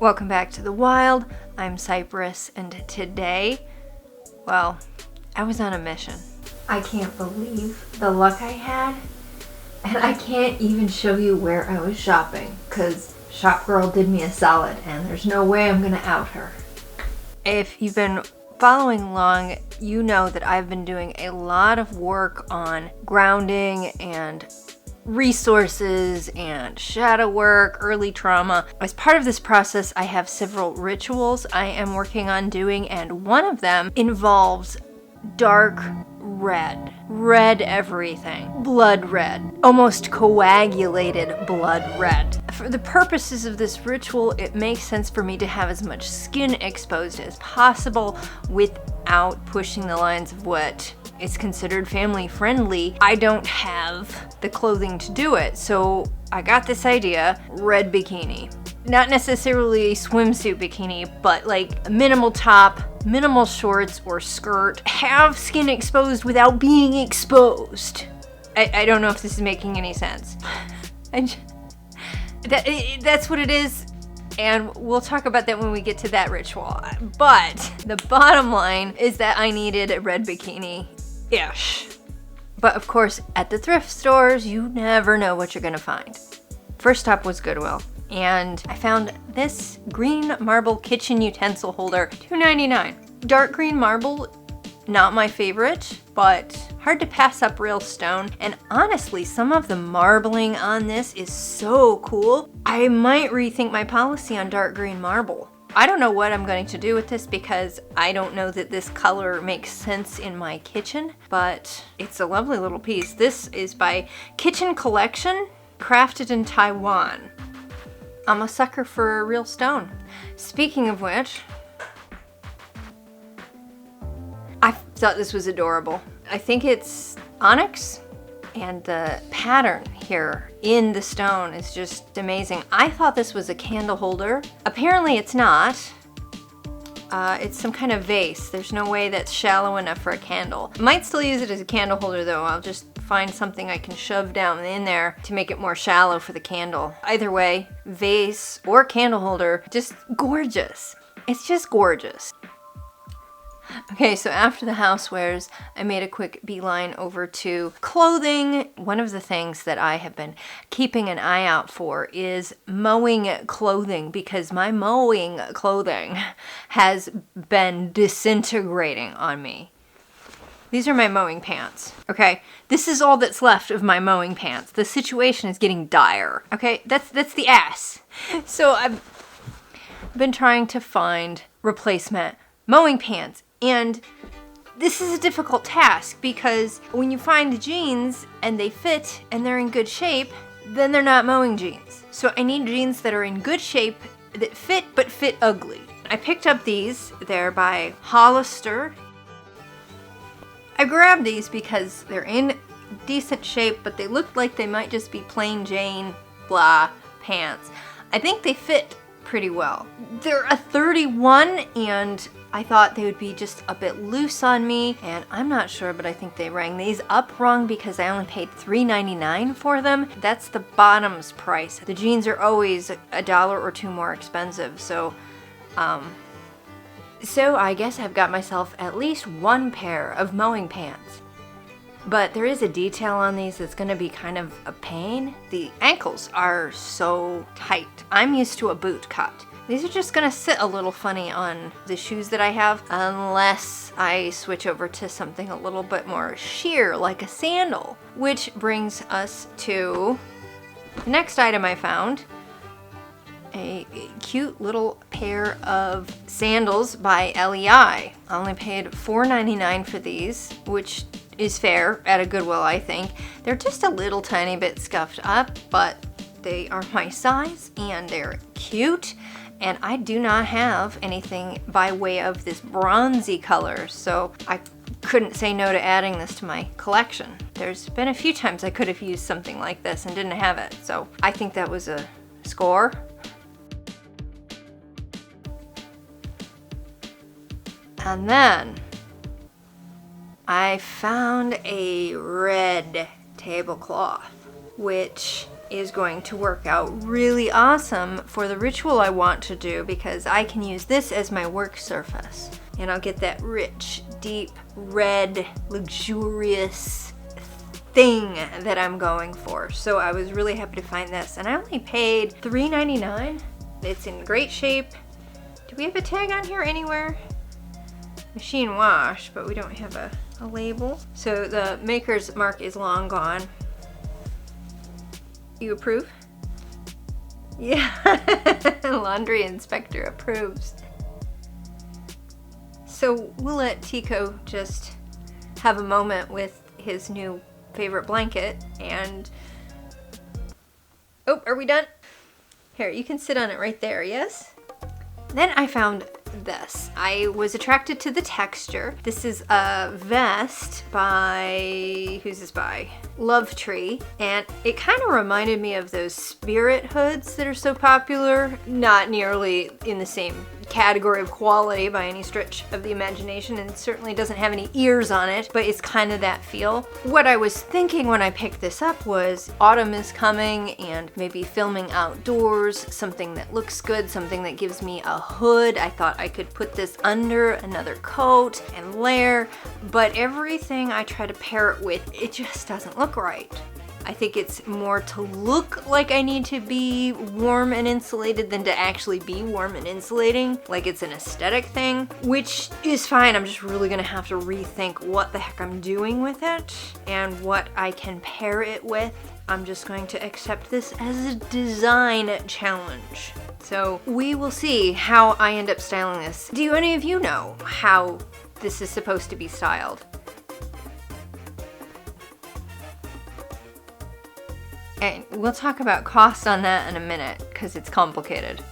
Welcome back to the wild. I'm Cypress, and today, well, I was on a mission. I can't believe the luck I had, and I can't even show you where I was shopping, because Shop Girl did me a solid, and there's no way I'm gonna out her. If you've been following along, you know that I've been doing a lot of work on grounding and resources and shadow work, early trauma. As part of this process, I have several rituals I am working on doing, and one of them involves dark red. Red everything. Blood red. Almost coagulated blood red. For the purposes of this ritual, it makes sense for me to have as much skin exposed as possible without pushing the lines of what is considered family friendly. I don't have the clothing to do it, so I got this idea: red bikini. Not necessarily a swimsuit bikini, but like a minimal top, minimal shorts or skirt. Have skin exposed without being exposed. I don't know if this is making any sense. That's what it is, and we'll talk about that when we get to that ritual. But the bottom line is that I needed a red bikini-ish. But of course, at the thrift stores, you never know what you're gonna find. First stop was Goodwill, and I found this green marble kitchen utensil holder, $2.99. Dark green marble, not my favorite, but hard to pass up real stone. And honestly, some of the marbling on this is so cool. I might rethink my policy on dark green marble. I don't know what I'm going to do with this because I don't know that this color makes sense in my kitchen, but it's a lovely little piece. This is by Kitchen Collection, crafted in Taiwan. I'm a sucker for real stone. Speaking of which, I thought this was adorable. I think it's onyx, and the pattern here in the stone is just amazing. I thought this was a candle holder. Apparently it's not. It's some kind of vase. There's no way that's shallow enough for a candle. Might still use it as a candle holder though. I'll just find something I can shove down in there to make it more shallow for the candle. Either way, vase or candle holder, just gorgeous. It's just gorgeous. Okay, so after the housewares, I made a quick beeline over to clothing. One of the things that I have been keeping an eye out for is mowing clothing, because my mowing clothing has been disintegrating on me. These are my mowing pants, okay? This is all that's left of my mowing pants. The situation is getting dire, okay? That's the ass. So I've been trying to find replacement mowing pants. And this is a difficult task because when you find the jeans and they fit and they're in good shape, then they're not mowing jeans. So I need jeans that are in good shape, that fit but fit ugly. I picked up these. They're by Hollister. I grabbed these because they're in decent shape, but they look like they might just be plain Jane blah pants. I think they fit pretty well. They're a 31, and I thought they would be just a bit loose on me, and I'm not sure, but I think they rang these up wrong because I only paid $3.99 for them. That's the bottom's price. The jeans are always $1 or $2 more expensive, so I guess I've got myself at least one pair of mowing pants. But there is a detail on these that's gonna be kind of a pain. The ankles are so tight. I'm used to a boot cut. These are just gonna sit a little funny on the shoes that I have unless I switch over to something a little bit more sheer, like a sandal. Which brings us to the next item I found. A cute little pair of sandals by L.E.I. I only paid $4.99 for these, which is fair at a Goodwill, I think. They're just a little tiny bit scuffed up, but they are my size and they're cute. And I do not have anything by way of this bronzy color, so I couldn't say no to adding this to my collection. There's been a few times I could have used something like this and didn't have it, so I think that was a score. And then I found a red tablecloth, which is going to work out really awesome for the ritual I want to do, because I can use this as my work surface. And I'll get that rich, deep, red, luxurious thing that I'm going for. So I was really happy to find this. And I only paid $3.99. It's in great shape. Do we have a tag on here anywhere? Machine wash, but we don't have a label. So the maker's mark is long gone. You approve? Yeah, laundry inspector approves. So we'll let Tico just have a moment with his new favorite blanket and... Oh, are we done? Here, you can sit on it right there, yes? Then I found this. I was attracted to the texture. This is a vest by, who's this by? Love Tree. And it kind of reminded me of those spirit hoods that are so popular. Not nearly in the same category of quality by any stretch of the imagination, and it certainly doesn't have any ears on it, but it's kind of that feel. What I was thinking when I picked this up was autumn is coming and maybe filming outdoors, something that looks good, something that gives me a hood. I thought I could put this under another coat and layer, but everything I try to pair it with, it just doesn't look right. I think it's more to look like I need to be warm and insulated than to actually be warm and insulating. Like it's an aesthetic thing, which is fine. I'm just really gonna have to rethink what the heck I'm doing with it and what I can pair it with. I'm just going to accept this as a design challenge. So we will see how I end up styling this. Do any of you know how this is supposed to be styled? And we'll talk about cost on that in a minute because it's complicated.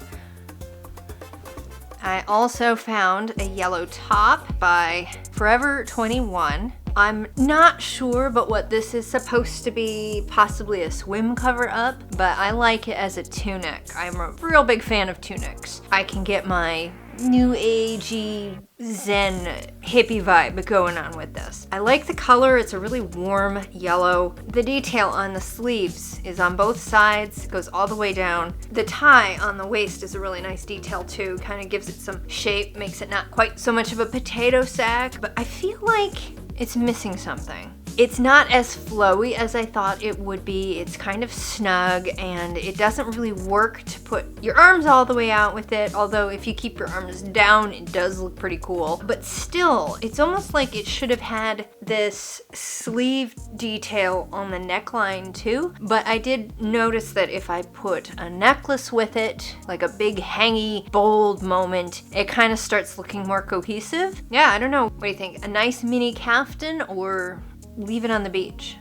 I also found a yellow top by Forever 21. I'm not sure but what this is supposed to be, possibly a swim cover up, but I like it as a tunic. I'm a real big fan of tunics. I can get my new agey zen hippie vibe going on with this. I like the color. It's a really warm yellow. The detail on the sleeves is on both sides, goes all the way down. The tie on the waist is a really nice detail too, kind of gives it some shape, makes it not quite so much of a potato sack, but I feel like it's missing something. It's not as flowy as I thought it would be. It's kind of snug and it doesn't really work to put your arms all the way out with it, although if you keep your arms down it does look pretty cool. But still, it's almost like it should have had this sleeve detail on the neckline too, but I did notice that if I put a necklace with it, like a big hangy, bold moment, it kind of starts looking more cohesive. Yeah, I don't know. What do you think? A nice mini caftan or leave it on the beach?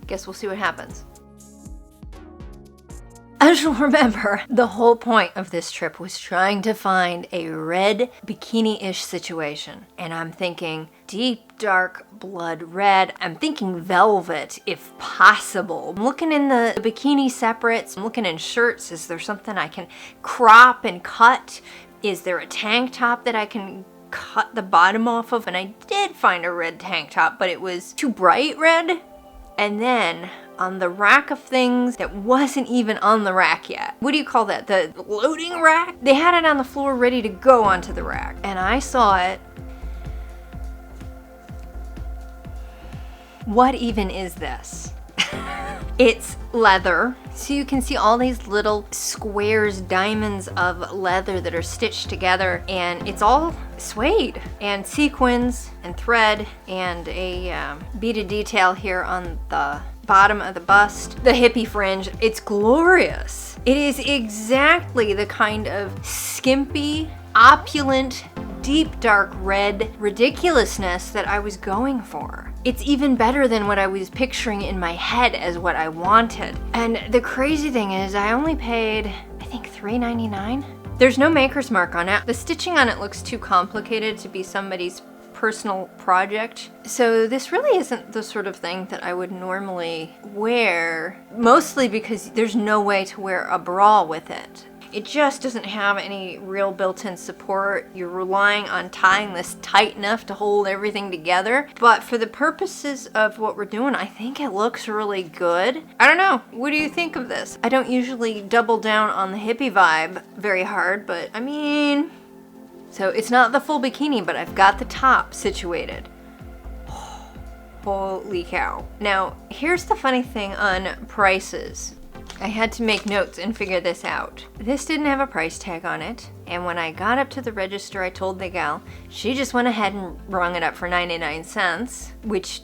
Guess we'll see what happens. As you'll remember, the whole point of this trip was trying to find a red bikini-ish situation. And I'm thinking deep, dark blood red. I'm thinking velvet, if possible. I'm looking in the bikini separates. I'm looking in shirts. Is there something I can crop and cut? Is there a tank top that I can cut the bottom off of? And I did find a red tank top, but it was too bright red. And then on the rack of things that wasn't even on the rack yet. What do you call that? The loading rack? They had it on the floor ready to go onto the rack. And I saw it. What even is this? It's leather. So you can see all these little squares, diamonds of leather that are stitched together, and it's all suede and sequins and thread and a beaded detail here on the bottom of the bust. The hippie fringe, it's glorious. It is exactly the kind of skimpy, opulent, deep dark red ridiculousness that I was going for. It's even better than what I was picturing in my head as what I wanted. And the crazy thing is I only paid, I think $3.99. There's no maker's mark on it. The stitching on it looks too complicated to be somebody's personal project. So this really isn't the sort of thing that I would normally wear, mostly because there's no way to wear a bra with it. It just doesn't have any real built-in support. You're relying on tying this tight enough to hold everything together. But for the purposes of what we're doing, I think it looks really good. I don't know. What do you think of this? I don't usually double down on the hippie vibe very hard, but I mean... So it's not the full bikini, but I've got the top situated. Holy cow. Now, here's the funny thing on prices. I had to make notes and figure this out. This didn't have a price tag on it, and when I got up to the register, I told the gal, she just went ahead and rung it up for 99 cents, which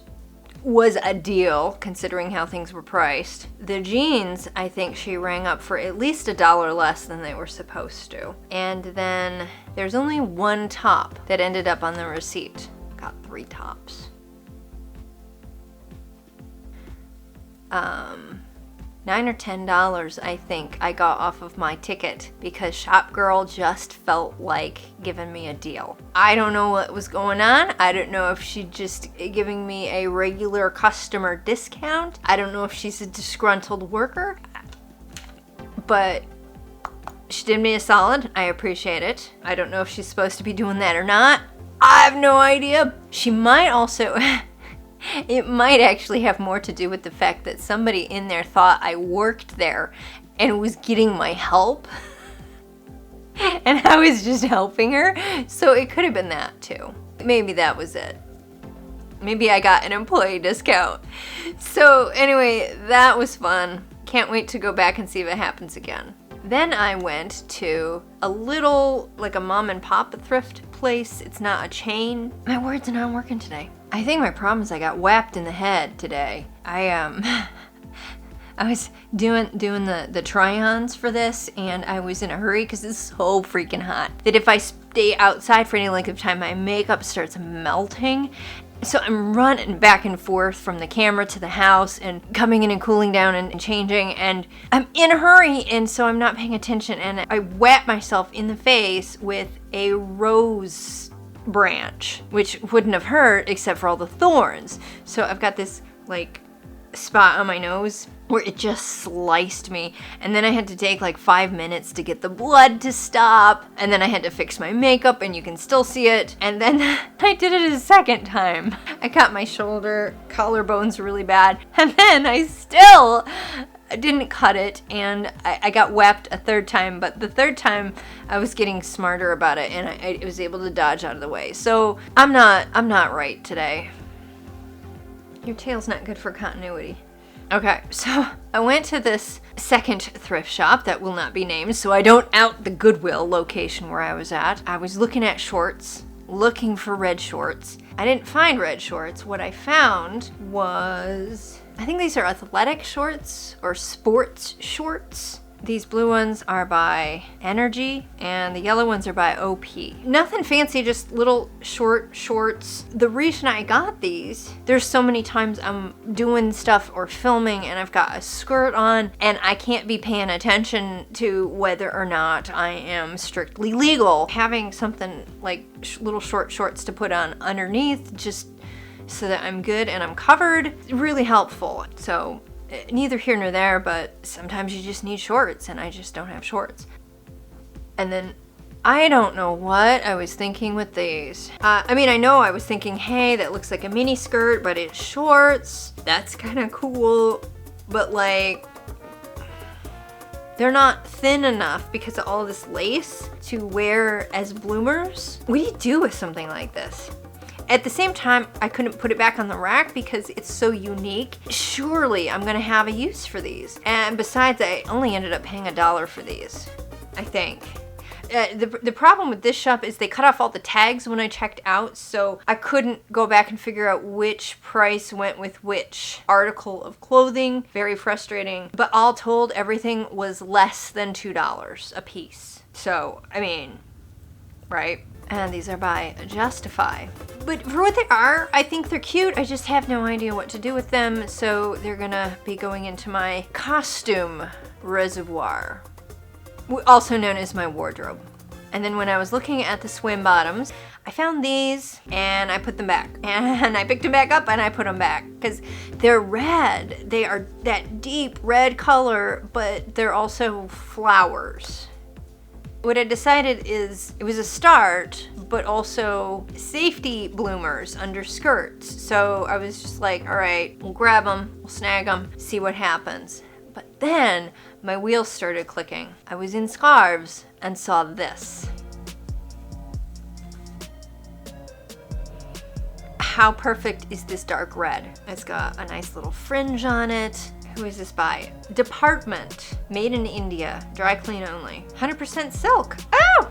was a deal considering how things were priced. The jeans, I think she rang up for at least $1 less than they were supposed to. And then there's only one top that ended up on the receipt. Got 3 tops. $9 or $10, I think, I got off of my ticket because Shop Girl just felt like giving me a deal. I don't know what was going on. I don't know if she's just giving me a regular customer discount. I don't know if she's a disgruntled worker, but she did me a solid. I appreciate it. I don't know if she's supposed to be doing that or not. I have no idea. She might also... It might actually have more to do with the fact that somebody in there thought I worked there and was getting my help. And I was just helping her. So it could have been that too. Maybe that was it. Maybe I got an employee discount. So anyway, that was fun. Can't wait to go back and see if it happens again. Then I went to a little, like a mom and pop thrift place. It's not a chain. My words are not working today. I think my problem is I got whacked in the head today. I was doing the try-ons for this, and I was in a hurry because it's so freaking hot that if I stay outside for any length of time, my makeup starts melting. So I'm running back and forth from the camera to the house and coming in and cooling down and changing, and I'm in a hurry, and so I'm not paying attention, and I whacked myself in the face with a rose branch, which wouldn't have hurt except for all the thorns. So I've got this like spot on my nose where it just sliced me, and then I had to take like 5 minutes to get the blood to stop, and then I had to fix my makeup, and you can still see it, and then I did it a second time. I cut my shoulder, collarbones really bad, and then I still didn't cut it, and I got whacked a third time, but the third time I was getting smarter about it, and I was able to dodge out of the way. So I'm not right today. Your tail's not good for continuity. Okay, so I went to this second thrift shop that will not be named, so I don't out the Goodwill location where I was at. I was looking at shorts, looking for red shorts. I didn't find red shorts. What I found was, I think these are athletic shorts or sports shorts. These blue ones are by Energy, and the yellow ones are by OP. Nothing fancy, just little short shorts. The reason I got these, there's so many times I'm doing stuff or filming and I've got a skirt on and I can't be paying attention to whether or not I am strictly legal. Having something like little short shorts to put on underneath just so that I'm good and I'm covered, really helpful. So neither here nor there, but sometimes you just need shorts, and I just don't have shorts. And then I don't know what I was thinking with these. I mean, I know I was thinking, hey, that looks like a mini skirt, but it's shorts. That's kind of cool, but like, they're not thin enough because of all this lace to wear as bloomers. What do you do with something like this? At the same time, I couldn't put it back on the rack because it's so unique. Surely I'm gonna have a use for these. And besides, I only ended up paying $1 for these, I think. The problem with this shop is they cut off all the tags when I checked out, so I couldn't go back and figure out which price went with which article of clothing. Very frustrating. But all told, everything was less than $2 a piece. So, I mean, right? And these are by Justify. But for what they are, I think they're cute. I just have no idea what to do with them, so they're gonna be going into my costume reservoir, also known as my wardrobe. And then when I was looking at the swim bottoms, I found these and I put them back. And I picked them back up and I put them back because they're red. They are that deep red color, but they're also flowers. What I decided is it was a start, but also safety bloomers under skirts. So I was just like, all right, we'll grab them, we'll snag them, see what happens. But then my wheels started clicking. I was in scarves and saw this. How perfect is this dark red? It's got a nice little fringe on it. Who is this by? Department, made in India, dry clean only. 100% silk. Oh!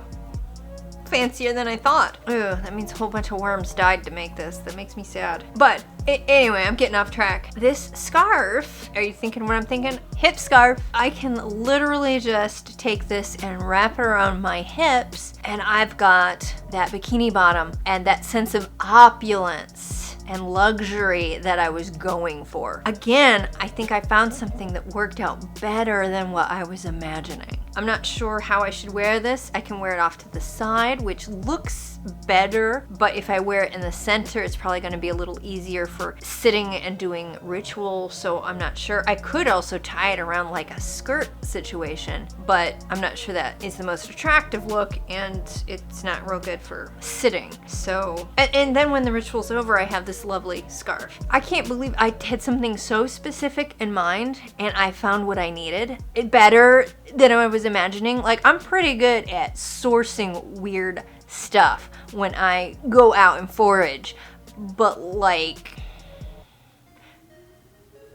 Fancier than I thought. Ugh, that means a whole bunch of worms died to make this. That makes me sad. But anyway, I'm getting off track. This scarf, are you thinking what I'm thinking? Hip scarf. I can literally just take this and wrap it around my hips, and I've got that bikini bottom and that sense of opulence and luxury that I was going for. Again, I think I found something that worked out better than what I was imagining. I'm not sure how I should wear this. I can wear it off to the side, which looks better, but if I wear it in the center, it's probably gonna be a little easier for sitting and doing ritual, so I'm not sure. I could also tie it around like a skirt situation, but I'm not sure that is the most attractive look, and it's not real good for sitting. So, and then when the ritual's over, I have this lovely scarf. I can't believe I had something so specific in mind, and I found what I needed. It better than I was imagining. Like, I'm pretty good at sourcing weird stuff when I go out and forage, but like,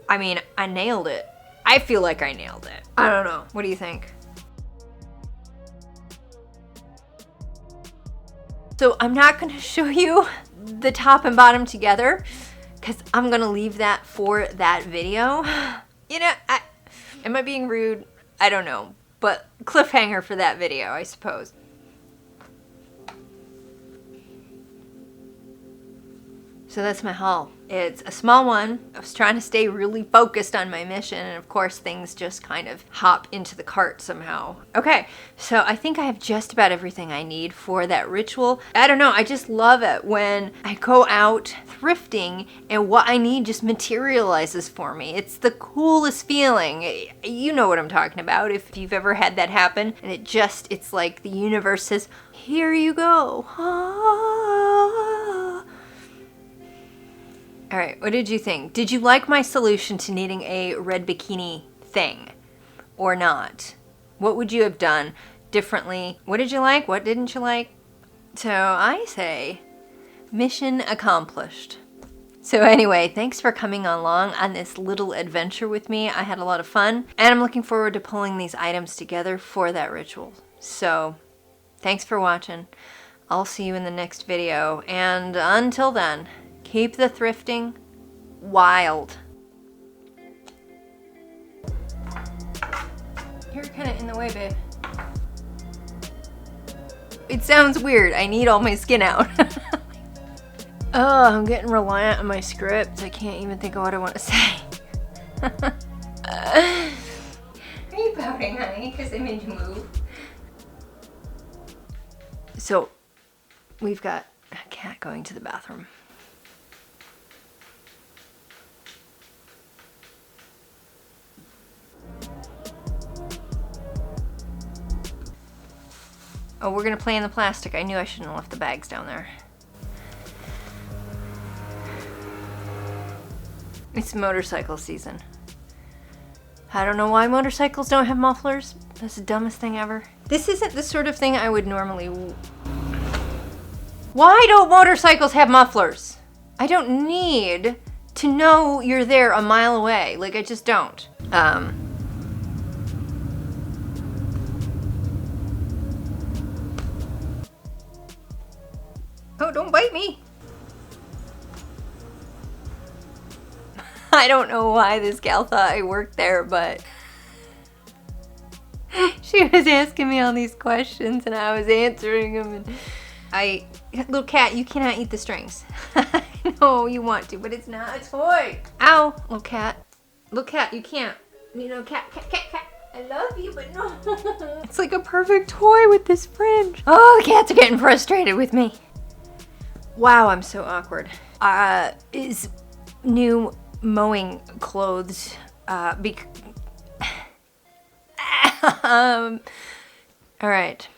I mean, I nailed it. I feel like I nailed it. I don't know. What do you think? So I'm not gonna show you the top and bottom together because I'm gonna leave that for that video. You know, am I being rude? I don't know, but cliffhanger for that video, I suppose. So that's my haul. It's a small one. I was trying to stay really focused on my mission, and of course things just kind of hop into the cart somehow. Okay, so I think I have just about everything I need for that ritual. I don't know, I just love it when I go out thrifting and what I need just materializes for me. It's the coolest feeling. You know what I'm talking about if you've ever had that happen, and it's like the universe says, here you go. Ah. All right, what did you think? Did you like my solution to needing a red bikini thing or not? What would you have done differently? What did you like? What didn't you like? So I say mission accomplished. So anyway, thanks for coming along on this little adventure with me. I had a lot of fun, and I'm looking forward to pulling these items together for that ritual. So thanks for watching. I'll see you in the next video, and until then, keep the thrifting wild. You're kind of in the way, babe. It sounds weird. I need all my skin out. Oh, I'm getting reliant on my script. I can't even think of what I want to say. Are you pouting, honey? Because I made you move. So, we've got a cat going to the bathroom. Oh, we're gonna play in the plastic. I knew I shouldn't have left the bags down there. It's motorcycle season. I don't know why motorcycles don't have mufflers. That's the dumbest thing ever. This isn't the sort of thing I would normally... Why don't motorcycles have mufflers? I don't need to know you're there a mile away. Like, I just don't. Oh, don't bite me. I don't know why this gal thought I worked there, but she was asking me all these questions and I was answering them, and little cat, you cannot eat the strings. I know you want to, but it's not a toy. Ow, little cat. Little cat, you can't. You know, cat. I love you, but no. It's like a perfect toy with this fringe. Oh, the cats are getting frustrated with me. Wow, I'm so awkward. Is new mowing clothes, all right.